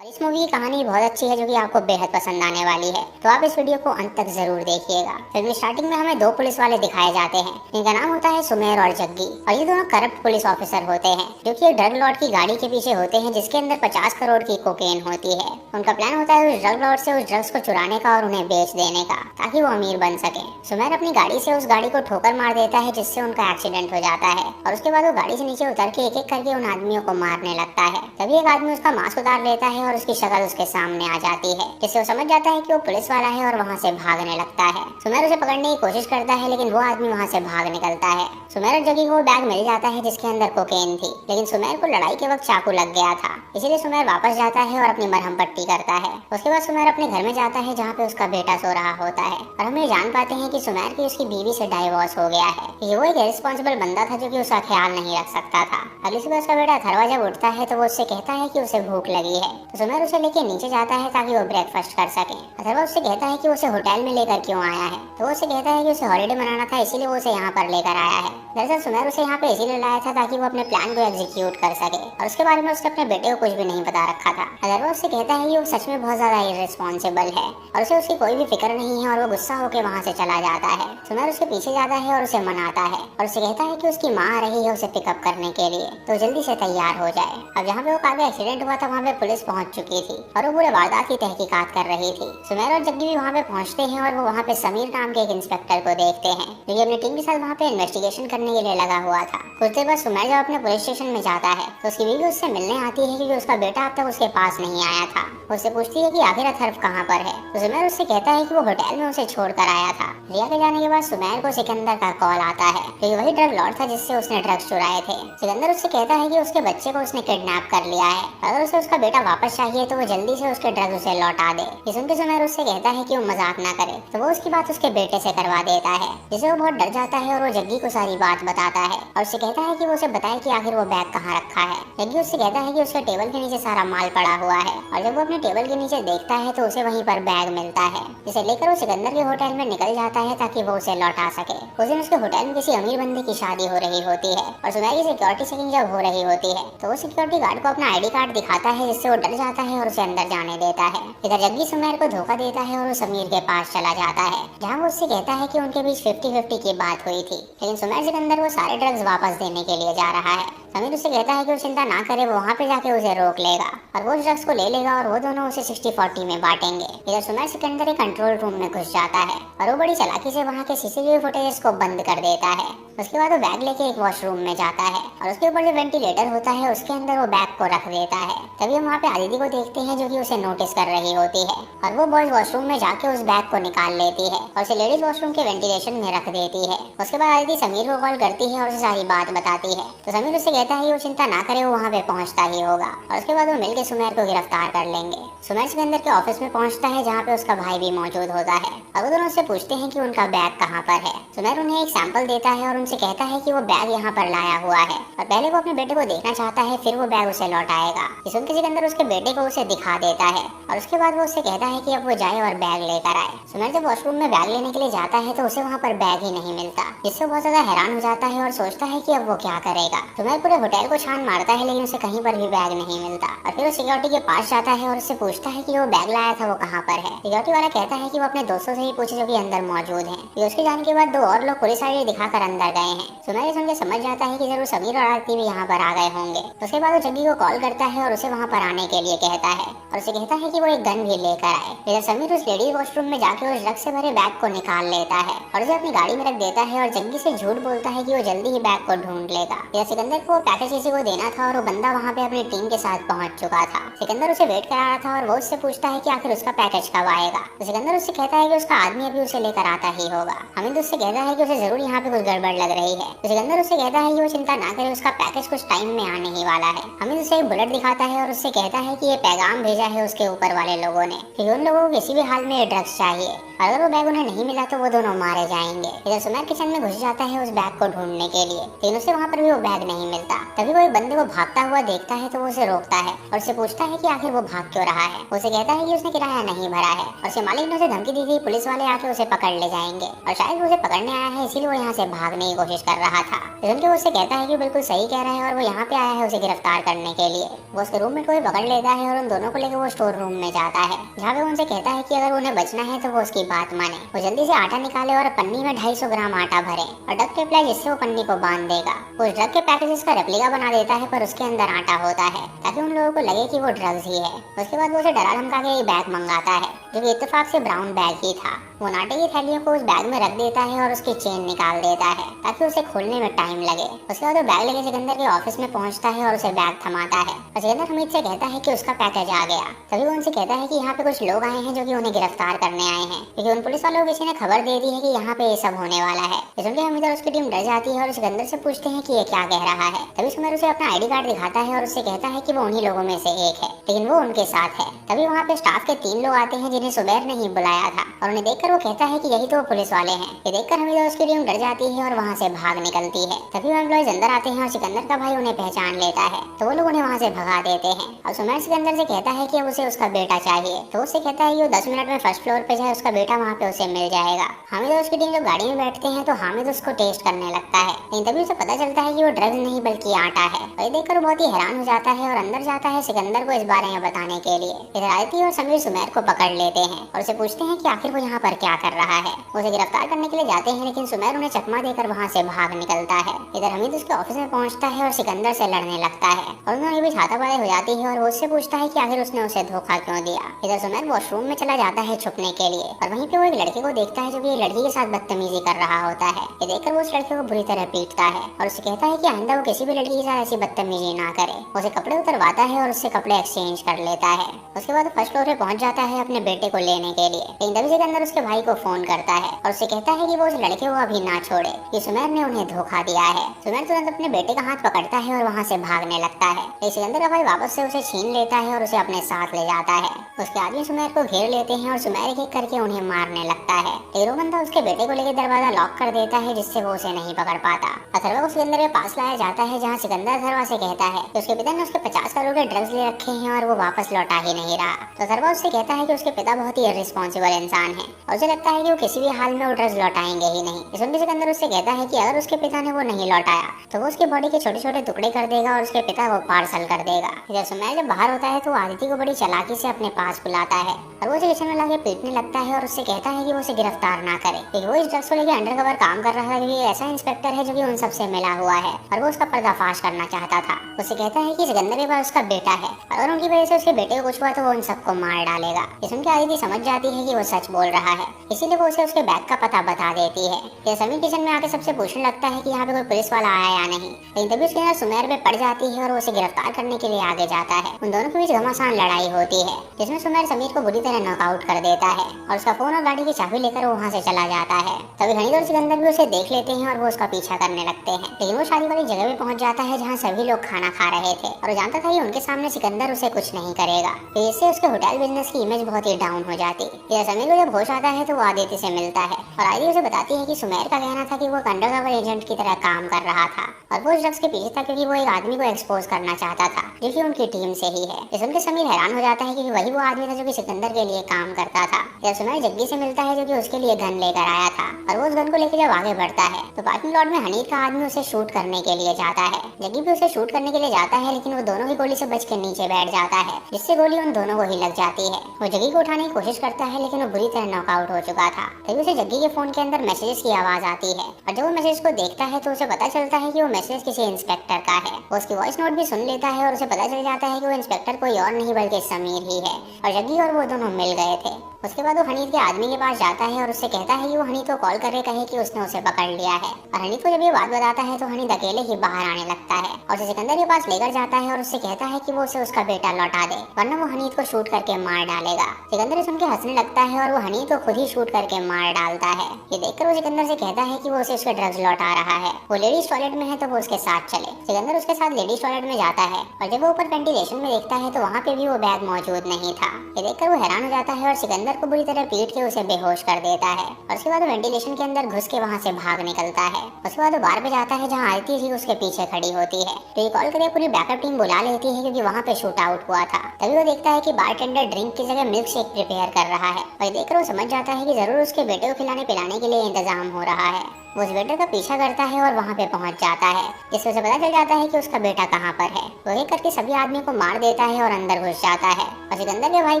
और इस मूवी की कहानी बहुत अच्छी है जो कि आपको बेहद पसंद आने वाली है, तो आप इस वीडियो को अंत तक जरूर देखिएगा। फिल्म स्टार्टिंग में हमें दो पुलिस वाले दिखाए जाते हैं, इनका नाम होता है सुमेर और जग्गी। और ये दोनों करप्ट पुलिस ऑफिसर होते हैं जो कि एक ड्रग लॉर्ड की गाड़ी के पीछे होते हैं जिसके अंदर 50 करोड़ की कोकेन होती है। उनका प्लान होता है उस ड्रग लॉर्ड से उस ड्रग्स को चुराने का और उन्हें बेच देने का ताकि वो अमीर बन सके। सुमेर अपनी गाड़ी से उस गाड़ी को ठोकर मार देता है जिससे उनका एक्सीडेंट हो जाता है और उसके बाद वो गाड़ी से नीचे उतर के एक एक करके उन आदमियों को मारने लगता है। तभी एक आदमी उसका मास्क उतार लेता है और उसकी शक्ल उसके सामने आ जाती है जिससे वो समझ जाता है कि वो पुलिस वाला है और वहाँ से भागने लगता है। सुमेर उसे पकड़ने की कोशिश करता है लेकिन वो आदमी वहाँ से भाग निकलता है। सुमेर और जग्गी को वो बैग मिल जाता है जिसके अंदर कोकेन थी, लेकिन सुमेर को लड़ाई के वक्त चाकू लग गया था, इसीलिए सुमेर वापस जाता है और अपनी मरहम पट्टी करता है। उसके बाद सुमेर अपने घर में जाता है जहाँ पे उसका बेटा सो रहा होता है और हम ये जान पाते हैं कि सुमेर की उसकी बीवी से डाइवोर्स हो गया है। ये वो एक रिस्पॉन्सिबल बंदा था जो कि उसका ख्याल नहीं रख सकता था। अगली सुबह उसका बेटा अथर्वा जब उठता है तो वो उससे कहता है कि उसे भूख लगी है, तो सुमेर उसे लेके नीचे जाता है ताकि वो ब्रेकफास्ट कर सके। अथर्वा उससे कहता है कि उसे होटल में लेकर क्यों आया है, तो वो उसे कहता है कि उसे हॉलिडे मनाना था इसीलिए वो उसे यहाँ पर लेकर आया है। दरअसल सुमेर उसे यहाँ पे इसीलिए लाया था ताकि वो अपने प्लान को एग्जीक्यूट कर सके और उसके बारे में उसने अपने बेटे को कुछ भी नहीं बता रखा था। अथर्वा उससे कहता है कि वो सच में बहुत ज्यादा इररिस्पॉन्सिबल है और उसे उसकी कोई भी फिक्र नहीं है और वो गुस्सा होकर वहाँ से चला जाता है। सुमेर उसके पीछे जाता है और उसे मनाता है और उसे कहता है कि उसकी माँ आ रही है उसे पिकअप करने के लिए, तो जल्दी से तैयार हो जाए। अब जहाँ पे वो कार का एक्सीडेंट हुआ था वहाँ पे पुलिस पहुंच चुकी थी और वो पूरे वारदात की तहकीकात कर रही थी। सुमेर और जग्गी भी वहाँ पे पहुंचते हैं और वो वहाँ पे समीर नाम के एक इंस्पेक्टर को देखते हैं जो कि अपनी टीम के साथ वहाँ पे इन्वेस्टिगेशन करने के लिए लगा हुआ था। कुछ देर बाद सुमेर जब अपने पुलिस स्टेशन में जाता है तो उसकी बीवी उससे मिलने आती है क्योंकि उसका बेटा अब तक उसके पास नहीं आया था। उससे पूछती है कि आखिर अथर्व कहाँ पर है, तो सुमेर उससे कहता है कि वो होटल में उसे छोड़ कर आया था। रिया के जाने के बाद सुमेर को सिकंदर का कॉल आता है क्योंकि वही ड्रग लॉर्ड था जिससे उसने ड्रग्स चुराए थे। सिकंदर उससे कहता है कि उसके बच्चे को उसने किडनैप कर लिया है, अगर उसे उसका बेटा वापस चाहिए तो वो जल्दी से उसके ड्रग्स उसे लौटा दे। ये सुनकर सुमेर उससे कहता है कि वो मजाक ना करे, तो वो उसकी बात उसके बेटे से करवा देता है जिससे वो बहुत डर जाता है और वो जग्गी को सारी बात बताता है और उससे कहता है कि वो उसे बताए कि आखिर वो बैग कहाँ रखा है। जग्गी उससे कहता है कि उसके टेबल के नीचे सारा माल पड़ा हुआ है और जब वो अपने टेबल के नीचे देखता है तो उसे वहीं पर बैग मिलता है जिसे लेकर वो सिकंदर के होटल में निकल जाता है ताकि वो उसे लौटा सके। उस दिन उसके होटल में किसी अमीर बंदे की शादी हो रही होती है और सुमेर की सिक्योरिटी चेकिंग जब हो रही होती है तो वो सिक्योरिटी गार्ड को अपना आईडी कार्ड दिखाता है जिससे वो डर जाता है और उसे अंदर जाने देता है। इधर जग्गी सुमेर को धोखा देता है और वो समीर के पास चला जाता है जहाँ वो उससे कहता है कि उनके बीच 50-50 की बात हुई थी, लेकिन सुमेर सिकंदर वो सारे ड्रग्स वापस देने के लिए जा रहा है। समीर उससे कहता है कि वो चिंता ना करे, वो वहाँ पे जाके उसे रोक लेगा और वो ड्रग्स को ले लेगा और वो दोनों उसे 60-40 में बांटेंगे। इधर सुमेर सिकंदर एक कंट्रोल रूम में घुस जाता है और वो बड़ी चालाकी से वहाँ के सीसीटीवी फुटेज को बंद कर देता है। उसके बाद वो बैग लेके एक वॉशरूम में जाता है और उसके ऊपर जो वेंटिलेटर होता है उसके अंदर वो बैग को रख देता है। तभी हम वहाँ पे आदिति को देखते हैं जो कि उसे नोटिस कर रही होती है और वो बॉयज वॉशरूम में जाके उस बैग को निकाल लेती है और उसे लेडीज वॉशरूम के वेंटिलेशन में रख देती है। उसके बाद आदिति समीर को कॉल करती है और उसे सारी बात बताती है, तो समीर उससे कहता है कि वो चिंता ना करे, वो वहाँ पे पहुँचता ही होगा और उसके बाद वो मिलकर सुमेर को गिरफ्तार कर लेंगे। सुमेर सिकंदर के ऑफिस में पहुँचता है जहाँ पे उसका भाई भी मौजूद होता है और वो दोनों उससे पूछते हैं कि उनका बैग कहाँ पर है। सुमेर उन्हें एक सैंपल देता है और उनसे कहता है कि वो बैग यहाँ पर लाया हुआ है और पहले वो अपने बेटे को देखना चाहता है, फिर वो बैग उसे लौटाएगा। ये सुनकर सिकंदर उसके बेटे को उसे दिखा देता है और उसके बाद वो उससे कहता है कि अब वो जाए और बैग लेकर आए। सुमेर जब वॉशरूम में बैग लेने के लिए जाता है तो उसे वहाँ पर बैग ही नहीं मिलता, जिससे बहुत ज्यादा हैरान हो जाता है और सोचता है कि अब वो क्या करेगा। सुमेर पूरे होटल को छान मारता है लेकिन उसे कहीं पर भी बैग नहीं मिलता और फिर वो सिक्योरिटी के पास जाता है और उससे पूछता है कि वो बैग लाया था वो कहाँ पर है। सिक्योरिटी वाला कहता है कि वो अपने दोस्तों से ही पूछे जो कि अंदर मौजूद हैं। फिर उसके जाने के बाद दो और लोग पुलिस आईडी दिखाकर अंदर गए हैं। सुमेर ये सुनकर समझ जाता है कि जरूर समीर और आरती भी यहाँ पर आ गए होंगे। उसके बाद वो जग्गी को कॉल करता है और उसे वहाँ पर आने के लिए कहता है और उसे कहता है कि वो एक गन भी लेकर आए। इधर समीर उस लेडीज वॉशरूम में जाके उस ड्रग से भरे बैग को निकाल लेता है और उसे अपनी गाड़ी में रख देता है और जग्गी से झूठ बोलता है कि वो जल्दी ही बैग को ढूंढ लेगा। इधर सिकंदर को पैकेज किसी को देना था और वो बंदा वहाँ पे अपनी टीम के साथ पहुंच चुका था। सिकंदर उसे वेट करा रहा था और वो उससे पूछता है कि आखिर उसका पैकेज कब आएगा। तो सिकंदर उससे कहता है कि उसका आदमी अभी उसे लेकर आता ही होगा। हमिद उससे कहता है कि उसे जरूर यहाँ पे कुछ गड़बड़ लग रही है। तो सिकंदर उससे कहता है कि वो चिंता ना करे, उसका पैकेज कुछ टाइम में आने ही वाला है। हमिद उसे एक बुलेट दिखाता है और उससे कहता है कि ये पैगाम भेजा है उसके ऊपर वाले लोगों ने कि उन लोगों को किसी भी हाल में ये ड्रग्स चाहिए, अगर वो बैग उन्हें नहीं मिला तो वो दोनों मारे जाएंगे। इधर सुमेर किचन में घुस जाता है उस बैग को ढूंढने के लिए, लेकिन उसे वहाँ पर भी वो बैग नहीं मिलता। देखता। तभी वो एक बंदे को भागता हुआ देखता है तो वो उसे रोकता है और उसे पूछता है कि आखिर वो भाग क्यों रहा है। उसे कहता है कि उसने किराया नहीं भरा है और उसके मालिक ने उसे धमकी दी थी पुलिस वाले आके उसे पकड़ ले जाएंगे और शायद वो उसे पकड़ने आया है, इसीलिए वो यहाँ से भागने की कोशिश कर रहा था। सुन के वो उससे कहता है कि बिल्कुल सही कह रहा है और वो यहाँ पे आया है उसे गिरफ्तार करने के लिए। वो उसके रूममेट को भी पकड़ लेता है और उन दोनों को लेकर वो स्टोर रूम में जाता है, जहाँ पे उनसे कहता है कि अगर उन्हें बचना है तो वो उसकी बात माने। वो जल्दी से आटा निकाले और पन्नी में 250 ग्राम आटा भरे और डक टेप लाए जिससे वो पन्नी को बांध देगा। वो उस ड्रग के पैकेजेस का रेप्लिका बना देता है पर उसके अंदर आटा होता है ताकि उन लोगों को लगे कि वो ड्रग्स ही है। उसके बाद वो उसे डरा धमका के एक बैग मंगाता है जो कि इत्तेफाक से ब्राउन बैग ही था। वो नाटे की थैलियों को उस बैग में रख देता है और उसकी चेन निकाल देता है ताकि उसे खोलने में टाइम लगे। उसके बाद वो बैग लेके सिकंदर के ऑफिस में पहुंचता है और उसे बैग थमाता है और सिकंदर हमीद से कहता है कि उसका पैकेज आ गया। तभी वो उनसे कहता है कि यहाँ पे कुछ लोग आए हैं जो कि उन्हें गिरफ्तार करने आए हैं क्योंकि उन पुलिस वालों को किसी ने खबर दे दी है कि यहाँ पे ये सब होने वाला है। इसलिए हमीद और उसकी टीम डर जाती है और सिकंदर से पूछते हैं कि ये क्या कह रहा है। तभी सुमेर उसे अपना आईडी कार्ड दिखाता है और उससे कहता है कि वो उन्हीं लोगों में से एक है लेकिन वो उनके साथ है। तभी वहाँ पे स्टाफ के 3 लोग आते हैं जिन्हें सुमेर ने ही बुलाया था और उन्हें देखकर वो कहता है कि यही तो पुलिस वाले हैं। ये देखकर हमीद और उसकी टीम डर जाती है और वहाँ से भाग निकलती है। तभी वो एम्प्लॉइज अंदर आते हैं और सिकंदर का भाई उन्हें पहचान लेता है तो वो लोग उन्हें वहाँ से भगा देते हैं और सुमेर सिकंदर से कहता है कि अब उसे उसका बेटा चाहिए। तो उससे कहता है कि वो 10 मिनट में फर्स्ट फ्लोर पे जाए, उसका बेटा वहाँ पे उसे मिल जाएगा। हामिद और उसकी टीम जब गाड़ी में बैठते हैं तो हामिद उसको टेस्ट करने लगता है लेकिन तभी उसे पता चलता है कि वो ड्रग्स नहीं बल्कि आटा है। और ये देखकर वो बहुत ही हैरान हो जाता है और अंदर जाता है सिकंदर को इस बारे में बताने के लिए। इधर आदित्य और समीर सुमेर को पकड़ लेते हैं और उसे पूछते हैं कि आखिर वो यहाँ पर क्या कर रहा है। उसे गिरफ्तार करने के लिए जाते हैं लेकिन सुमेर उन्हें चकमा देकर वहाँ से भाग निकलता है। इधर हमीद उसके ऑफिस में पहुँचता है और सिकंदर से लड़ने लगता है और उन्होंने भी हाथापाई हो जाती है और वो उससे पूछता है कि आखिर उसने उसे धोखा क्यों दिया। इधर सुमेर वॉशरूम में चला जाता है छुपने के लिए और वहीं पे वो एक लड़के को देखता है जो कि लड़की के साथ बदतमीजी कर रहा होता है। ये देखकर वो उस लड़के को बुरी तरह पीटता है और उसे कहता है कि आइंदा वो किसी भी लड़की के साथ ऐसी बदतमीजी ना करे। उसे कपड़े उतरवाता है और उससे कपड़े एक्सचेंज कर लेता है। उसके बाद फर्स्ट फ्लोर पे पहुंच जाता है अपने बेटे को लेने के लिए लेकिन तभी सिकंदर उसके भाई को फोन करता है और उसे कहता है कि वो उस लड़के को अभी ना छोड़े कि सुमेर ने उन्हें धोखा दिया है। सुमेर तुरंत अपने बेटे का हाथ पकड़ता है और वहाँ से भागने लगता है लेकिन सिकंदर का भाई वापस से उसे छीन लेता है और उसे अपने साथ ले जाता है। उसके आदमी सुमेर को घेर लेते हैं और सुमेर एक एक करके उन्हें मारने लगता है। हीरो बंदा उसके बेटे को लेकर दरवाजा लॉक कर देता है जिससे वो उसे नहीं पकड़ पाता। अथर्वा को सिकंदर के पास लाया जाता है जहाँ सिकंदर अथर्वा से कहता है कि उसके पिता ने उसके 50 करोड़ के ड्रग्स ले रखे हैं और वो वापस लौटा ही नहीं रहा। तो अथर्वा उससे कहता है कि उसके पिता बहुत ही इर्रिस्पॉन्सिबल इंसान है और उसे लगता है कि वो किसी भी हाल में वो ड्रग्स लौटाएंगे ही नहीं। इसलिए सिकंदर उससे कहता है कि अगर उसके पिता ने वो नहीं लौटाया तो वो उसकी बॉडी के छोटे छोटे टुकड़े कर देगा और उसके पिता वो पार्सल कर देगा। इधर सुमेर जब बाहर होता है तो आदित्य को बड़ी चालाकी से अपने पास बुलाता है और वो उसे किचन में लाके पीटने लगता है और उससे कहता है कि वो उसे गिरफ्तार ना करे क्योंकि वो इस ड्रग्स को लेकर अंडरकवर काम कर रहा है क्योंकि ऐसा इंस्पेक्टर है जो कि उन सबसे मिला हुआ है और वो उसका पर्दाफाश करना चाहता था। उसे कहता है कि सिकंदर के पास उसका बेटा है और अगर उनकी वजह से उसके बेटे को कुछ हुआ तो वो उन सबको मार डालेगा। ये सुन के आदित्य समझ जाती है कि वो सच बोल रहा है, इसीलिए वो उसे उसके बैग का पता बता देती है। ये समीर किचन में आके सबसे पूछने लगता है कि यहाँ पे कोई पुलिस वाला आया या नहीं लेकिन तभी उसके नजर सुमेर पे पड़ जाती है और वो उसे गिरफ्तार करने के लिए आगे जाता है। उन दोनों के बीच घमासान लड़ाई होती है जिसमें सुमेर समीर को बुरी तरह नॉकआउट कर देता है और उसका फोन और गाड़ी की चाबी लेकर वो वहाँ से चला जाता है। तभी हनीद और सिकंदर भी उसे देख लेते हैं और वो उसका पीछा करने लगते हैं लेकिन वो शादी वाली जगह पे पहुंच जाता है जहाँ सभी लोग खाना खा रहे थे और जानता था कि उनके सामने सिकंदर उसे कुछ नहीं करेगा। तो इससे उसके होटल बिजनेस की इमेज बहुत ही डाउन हो जाती। समीर को जब होश आता है तो वो आदित्य से मिलता है और आदित्य उसे बताती है कि सुमेर का कहना था कि वो अंडरकवर एजेंट की तरह काम कर रहा था और वो ड्रग्स के पीछे था क्योंकि वो एक आदमी को एक्सपोज करना चाहता था जो कि उनकी टीम से ही है। इस सुनकर समीर हैरान हो जाता है कि वही वो आदमी था जो कि सिकंदर के लिए काम करता था। जब सुमेर जग्गी से मिलता है जो कि उसके लिए गन लेकर आया था और वो उस गन को लेकर जब आगे बढ़ता है तो पार्किंग लॉट में हनीद का आदमी उसे शूट करने के लिए जाता है। जग्गी भी उसे शूट करने के लिए जाता है लेकिन वो दोनों की गोली से बच के नीचे बैठ जाता है जिससे गोली उन दोनों को ही लग जाती है। वो जग्गी को उठाने की कोशिश करता है लेकिन वो बुरी तरह नॉकआउट हो चुका था। तभी उसे जग्गी के फोन के अंदर मैसेजेस की आवाज आती है और जब वो मैसेज को देखता है तो उसे पता चलता है कि वो मैसेज किसी इंस्पेक्टर का है। वो उसकी वॉइस नोट भी सुन लेता है और उसे पता चल जाता है कि वो इंस्पेक्टर कोई और नहीं बल्कि समीर ही है और जग्गी और वो दोनों मिल गए थे। उसके बाद वो हनीद के आदमी के पास जाता है और उससे कहता है कि वो हनीद को कॉल करके कहे कि उसने उसे पकड़ लिया है और हनीद को जब ये बात बताता है तो हनीद अकेले ही बाहर आने लगता है और उसे सिकंदर के पास लेकर जाता है और उससे कहता है कि वो उसे उसका बेटा लौटा दे वरना वो हनीद को शूट करके मार डालेगा। सिकंदर सुन के हंसने लगता है और वो हनीद को खुद ही शूट करके मार डालता है। ये देखकर वो सिकंदर से कहता है कि वो उसे उसके ड्रग्स लौटा रहा है। वो लेडीज टॉयलेट में है तो वो उसके साथ चले। सिकंदर उसके साथ लेडीज टॉयलेट में जाता है और जब वो ऊपर वेंटिलेशन में देखता है तो वहाँ पे भी वो बैग मौजूद नहीं था। ये देखकर वो हैरान हो जाता है और सिकंदर सिकंदर को बुरी तरह पीट के उसे बेहोश कर देता है और उसके बाद वेंटिलेशन के अंदर घुस के वहाँ से भाग निकलता है। उसके बाद वो बार पे जाता है जहाँ आरती जी उसके पीछे खड़ी होती है, तो ये कॉल करके पूरी बैकअप टीम बुला लेती है क्योंकि वहाँ पे शूट आउट हुआ था। तभी वो देखता है कि बारटेंडर ड्रिंक की जगह मिल्क शेक प्रिपेयर कर रहा है और देखकर वो समझ जाता है कि जरूर उसके बेटे को खिलाने पिलाने के लिए इंतजाम हो रहा है। वो उस वेटर का पीछा करता है और वहाँ पे पहुँच जाता है, जिससे उसे पता चल जाता है कि उसका बेटा कहाँ पर है। वो एक करके सभी आदमी को मार देता है और अंदर घुस जाता है और सिकंदर के भाई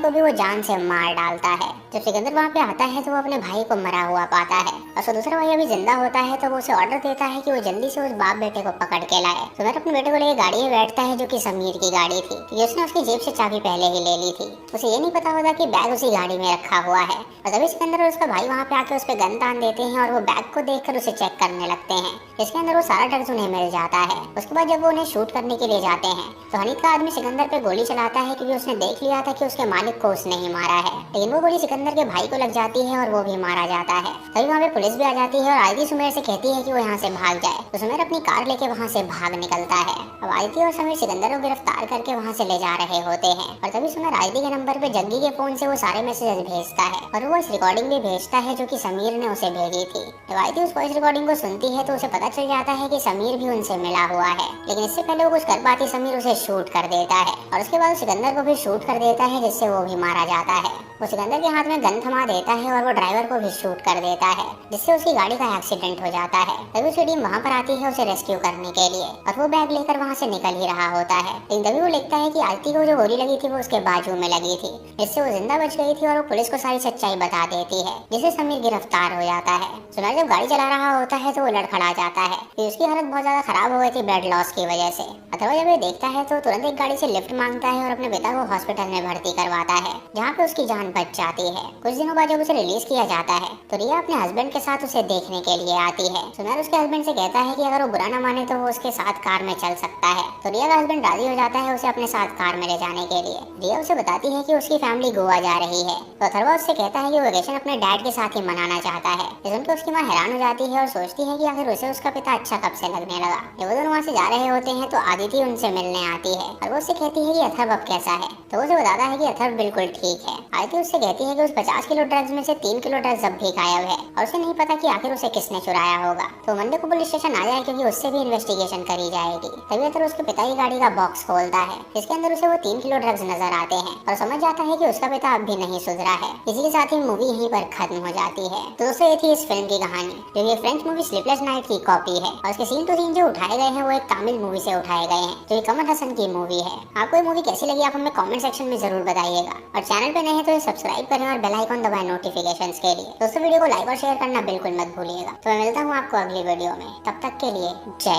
को भी वो जान से मार डालता है। जब सिकंदर वहाँ पे आता है तो वो अपने भाई को मरा हुआ पाता है और उसका दूसरा भाई अभी जिंदा होता है, तो वो उसे ऑर्डर देता है कि वो जल्दी से उस बाप बेटे को पकड़ के लाए। सुमेर अपने बेटे को लेकर गाड़ी में बैठता है जो कि समीर की गाड़ी थी, क्योंकि उसने उसकी जेब से चाबी पहले ही ले ली थी। उसे ये नहीं पता होता कि बैग उसी गाड़ी में रखा हुआ है और तभी सिकंदर और उसका भाई वहाँ पे आके उस पर गन तान देते हैं और वो बैग को देखकर उसे चेक करने लगते हैं। इसके अंदर वो सारा ड्रग्स उन्हें मिल जाता है। उसके बाद जब वो उन्हें शूट करने के लिए जाते हैं तो हनीफ का आदमी सिकंदर पे गोली चलाता है क्योंकि उसने देख लिया था कि उसके मालिक को उसने ही मारा है, लेकिन वो गोली सिकंदर के भाई को लग जाती है और वो भी मारा जाता है। तभी वहाँ पे पुलिस भी आ जाती है और आदित्य सुमेर से कहती है कि वो यहाँ से भाग जाए, तो सुमेर अपनी कार लेके वहाँ से भाग निकलता है। अब आदित्य और समीर सिकंदर को गिरफ्तार करके वहाँ से ले जा रहे होते हैं और तभी सुमेर आदित्य के नंबर पे जग्गी के फोन से वो सारे मैसेजेस भेजता है और वो इस रिकॉर्डिंग भी भेजता है जो कि समीर ने उसे भेजी थी। जब आदित्य उस वॉइस रिकॉर्डिंग को सुनती है तो उसे पता चल जाता है कि समीर भी उनसे मिला हुआ है, लेकिन इससे पहले वो कुछ कर पाती समीर उसे शूट कर देता है और उसके बाद सिकंदर को भी शूट कर देता है, जिससे वो भी मारा जाता है। वो सिकंदर के हाथ में गन थमा देता है और वो ड्राइवर को भी शूट कर देता है, जिससे उसकी गाड़ी का एक्सीडेंट हो जाता है। तभी उसकी टीम वहाँ पर आती है उसे रेस्क्यू करने के लिए और वो बैग लेकर वहाँ से निकल ही रहा होता है, लेकिन तभी वो लिखता है कि आरती को जो गोली लगी थी वो उसके बाजू में लगी थी, जिससे वो जिंदा बच गई थी और वो पुलिस को सारी सच्चाई बता देती है, जिससे समीर गिरफ्तार हो जाता है। सुमेर जब गाड़ी चला रहा होता है तो वो लड़खड़ा जाता है कि उसकी हालत बहुत ज्यादा खराब हो गई थी ब्लड लॉस की वजह से। अथर्व जब ये देखता है तो तुरंत एक गाड़ी से लिफ्ट मांगता है और अपने पिता को हॉस्पिटल में भर्ती करवाता है, जहाँ पे उसकी जान बच जाती है। कुछ दिनों बाद जब उसे रिलीज किया जाता है तो रिया अपने हस्बैंड के साथ उसे देखने के लिए आती है। सुमेर उसके हस्बैंड से कहता है कि अगर वो बुरा ना माने तो वो उसके साथ कार में चल सकता है, तो रिया का हस्बैंड राजी हो जाता है उसे अपने साथ कार में ले जाने के लिए। रिया उसे बताती है कि उसकी फैमिली गोवा जा रही है, तो अथर्व उससे कहता है कि वो वेकेशन अपने डैड के साथ ही मनाना चाहता है। ये सुनकर उसकी माँ हैरान हो जाती है और सोचती है कि आखिर उसे उसका पिता अच्छा कब से लगने लगा। जब वो दोनों वहाँ से जा रहे होते हैं तो आदिति उनसे मिलने आती है और वो उससे कहती है कि अथर्व अब कैसा है, तो वो उसे बताता है कि अथर्व बिल्कुल ठीक है। आदिति उससे कहती है कि उस 50 किलो ड्रग्स में से 3 किलो ड्रग्स अब भी गायब है और उसे नहीं पता कि आखिर उसे किसने चुराया होगा, तो मंडे को पुलिस स्टेशन आ जाए क्योंकि उससे भी इन्वेस्टिगेशन करी जाएगी। तभी अथर्व उसके पिता की गाड़ी का बॉक्स खोलता है, जिसके अंदर उसे वो 3 किलो ड्रग्स नजर आते हैं और समझ जाता है कि उसका पिता अब भी नहीं सुधरा है। इसी के साथ ही मूवी यहीं पर खत्म हो जाती है। तो दोस्तों ये थी इस फिल्म की कहानी, जो ये फ्रेंच मूवी स्लीपलेस नाइट की कॉपी है और उसके सीन टू सीन जो उठाए गए हैं वो एक तमिल मूवी से उठाए गए हैं, जो कमल हसन की मूवी है। आपको ये मूवी कैसी लगी आप हमें कमेंट सेक्शन में जरूर बताइएगा और चैनल पे नए हैं तो सब्सक्राइब करें और बेल आइकन दबाएं नोटिफिकेशंस के लिए। दोस्तों वीडियो को लाइक और शेयर करना बिल्कुल मत भूलिएगा। तो मैं मिलता हूँ आपको अगली वीडियो में, तब तक के लिए जय।